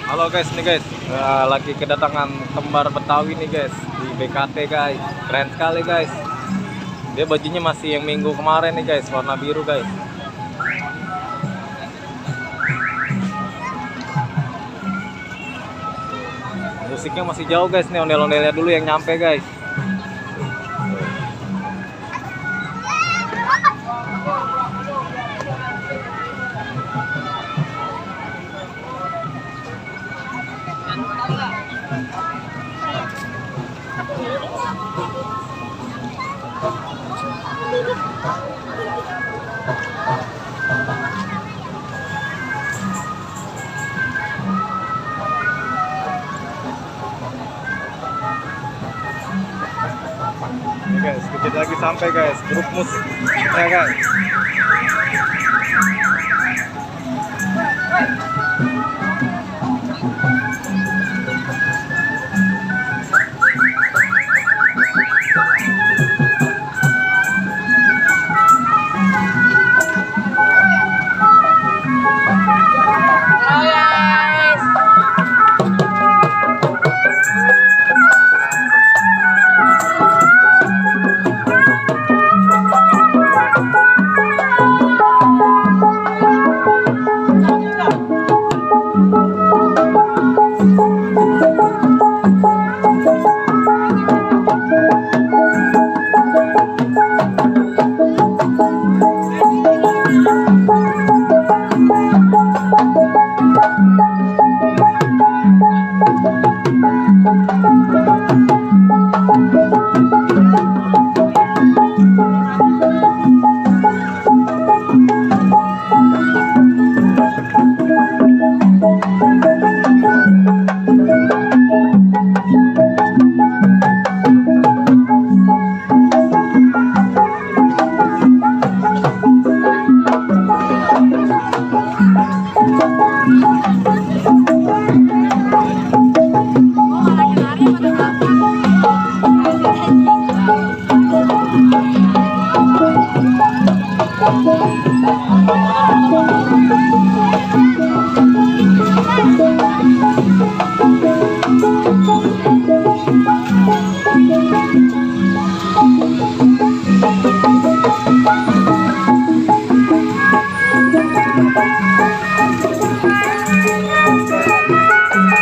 Halo guys, nih guys, lagi kedatangan kembar Betawi nih guys di BKT guys, keren sekali guys. Dia bajunya masih yang minggu kemarin nih guys, warna biru guys. Musiknya masih jauh guys, nih ondel-ondelnya dulu yang nyampe guys. Guys, sedikit lagi sampai guys, grup musik ya guys.